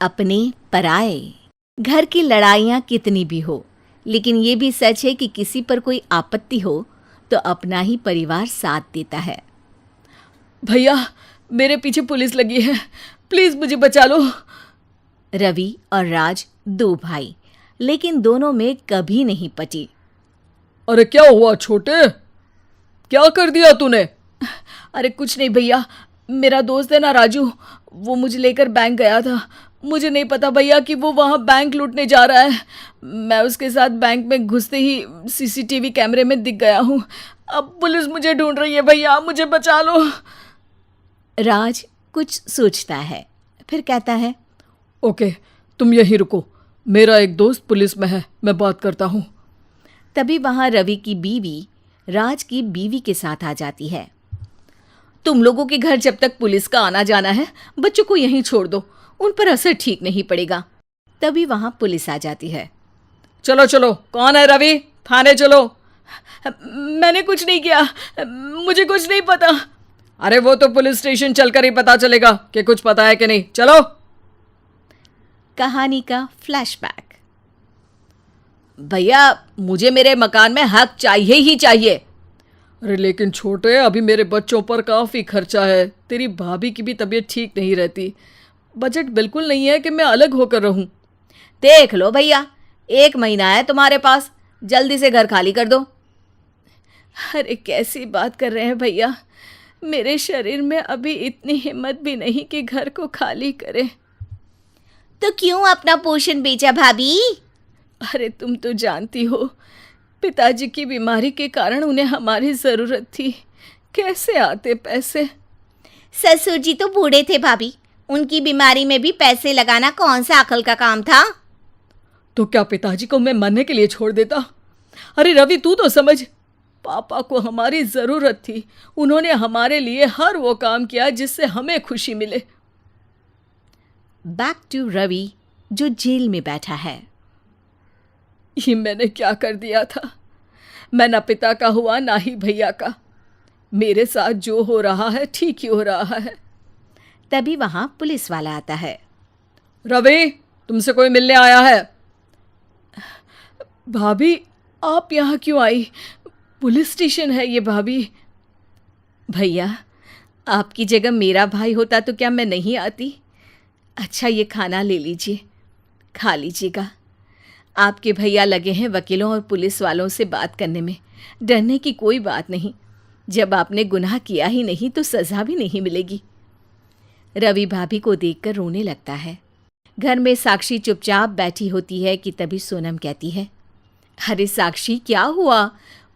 अपने पराए। घर की लड़ाइयाँ कितनी भी हो, लेकिन ये भी सच है कि किसी पर कोई आपत्ति हो तो अपना ही परिवार साथ देता है। भैया, मेरे पीछे पुलिस लगी है, प्लीज मुझे बचा लो। रवि और राज दो भाई, लेकिन दोनों में कभी नहीं पटी। अरे क्या हुआ छोटे, क्या कर दिया तूने? अरे कुछ नहीं भैया, मेरा दोस्त है ना राजू, वो मुझे लेकर बैंक गया था। मुझे नहीं पता भैया कि वो वहाँ बैंक लूटने जा रहा है। मैं उसके साथ बैंक में घुसते ही सीसीटीवी कैमरे में दिख गया हूँ। अब पुलिस मुझे ढूंढ रही है भैया, मुझे बचा लो। राज कुछ सोचता है, फिर कहता है, ओके, तुम यहीं रुको, मेरा एक दोस्त पुलिस में है, मैं बात करता हूँ। तभी वहां रवि की बीवी राज की बीवी के साथ आ जाती है। तुम लोगों के घर जब तक पुलिस का आना जाना है, बच्चों को यहीं छोड़ दो, उन पर असर ठीक नहीं पड़ेगा। तभी वहां पुलिस आ जाती है। चलो चलो, कौन है रवि, थाने चलो। मैंने कुछ नहीं किया, मुझे कुछ नहीं पता। अरे वो तो पुलिस स्टेशन चलकर ही पता चलेगा कि कुछ पता है कि नहीं, चलो। कहानी का फ्लैशबैक। भैया, मुझे मेरे मकान में हक चाहिए ही चाहिए। अरे लेकिन छोटे, अभी मेरे बच्चों पर काफ़ी खर्चा है, तेरी भाभी की भी तबीयत ठीक नहीं रहती, बजट बिल्कुल नहीं है कि मैं अलग होकर रहूं। देख लो भैया, 1 महीना है तुम्हारे पास, जल्दी से घर खाली कर दो। अरे कैसी बात कर रहे हैं भैया, मेरे शरीर में अभी इतनी हिम्मत भी नहीं कि घर को खाली करे। तो क्यों अपना पोषण बेचा भाभी? अरे तुम तो जानती हो, पिताजी की बीमारी के कारण उन्हें हमारी ज़रूरत थी, कैसे आते पैसे। ससुर जी तो बूढ़े थे भाभी, उनकी बीमारी में भी पैसे लगाना कौन सा अकल का काम था। तो क्या पिताजी को मैं मरने के लिए छोड़ देता? अरे रवि, तू तो समझ, पापा को हमारी ज़रूरत थी, उन्होंने हमारे लिए हर वो काम किया जिससे हमें खुशी मिले। बैक टू रवि, जो जेल में बैठा है। ये मैंने क्या कर दिया था? मैं ना पिता का हुआ ना ही भैया का, मेरे साथ जो हो रहा है ठीक ही हो रहा है। तभी वहां पुलिस वाला आता है। रवि, तुमसे कोई मिलने आया है। भाभी, आप यहाँ क्यों आई? पुलिस स्टेशन है ये भाभी। भैया, आपकी जगह मेरा भाई होता तो क्या मैं नहीं आती? अच्छा, ये खाना ले लीजिए, खा लीजिएगा। आपके भैया लगे हैं वकीलों और पुलिस वालों से बात करने में, डरने की कोई बात नहीं, जब आपने गुनाह किया ही नहीं तो सज़ा भी नहीं मिलेगी। रवि भाभी को देखकर रोने लगता है। घर में साक्षी चुपचाप बैठी होती है कि तभी सोनम कहती है, अरे साक्षी, क्या हुआ,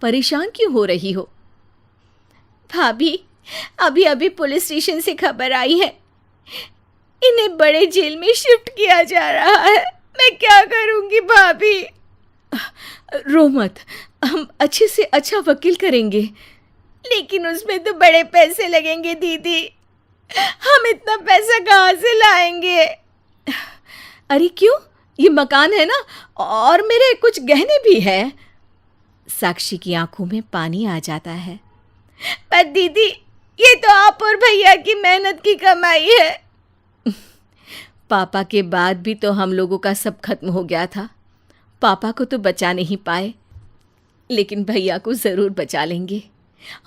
परेशान क्यों हो रही हो? भाभी, अभी अभी पुलिस स्टेशन से खबर आई है, इन्हें बड़े जेल में शिफ्ट किया जा रहा है, मैं क्या करूंगी भाभी? रो मत, हम अच्छे से अच्छा वकील करेंगे। लेकिन उसमें तो बड़े पैसे लगेंगे दीदी, हम इतना पैसा कहाँ से लाएंगे? अरे क्यों, ये मकान है ना, और मेरे कुछ गहने भी हैं। साक्षी की आंखों में पानी आ जाता है। पर दीदी, ये तो आप और भैया की मेहनत की कमाई है। पापा के बाद भी तो हम लोगों का सब खत्म हो गया था, पापा को तो बचा नहीं पाए, लेकिन भैया को ज़रूर बचा लेंगे,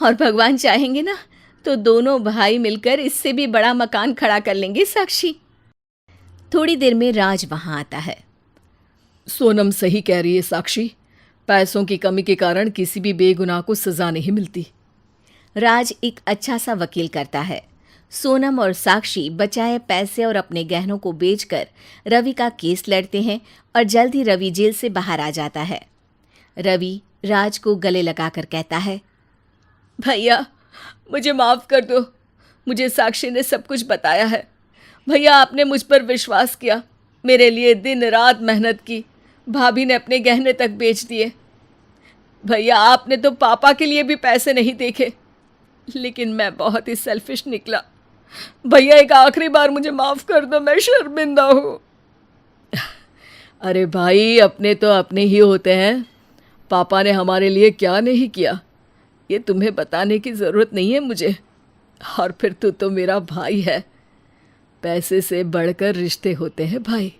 और भगवान चाहेंगे ना तो दोनों भाई मिलकर इससे भी बड़ा मकान खड़ा कर लेंगे। साक्षी। थोड़ी देर में राज वहाँ आता है। सोनम सही कह रही है साक्षी, पैसों की कमी के कारण किसी भी बेगुनाह को सज़ा नहीं मिलती। राज एक अच्छा सा वकील करता है। सोनम और साक्षी बचाए पैसे और अपने गहनों को बेचकर रवि का केस लड़ते हैं और जल्द ही रवि जेल से बाहर आ जाता है। रवि राज को गले लगाकर कहता है, भैया मुझे माफ़ कर दो, मुझे साक्षी ने सब कुछ बताया है। भैया, आपने मुझ पर विश्वास किया, मेरे लिए दिन रात मेहनत की, भाभी ने अपने गहने तक बेच दिए। भैया, आपने तो पापा के लिए भी पैसे नहीं देखे, लेकिन मैं बहुत ही सेल्फिश निकला। भैया, एक आखिरी बार मुझे माफ़ कर दो, मैं शर्मिंदा हूँ। अरे भाई, अपने तो अपने ही होते हैं, पापा ने हमारे लिए क्या नहीं किया ये तुम्हें बताने की ज़रूरत नहीं है मुझे। और फिर तू तो मेरा भाई है, पैसे से बढ़कर रिश्ते होते हैं भाई।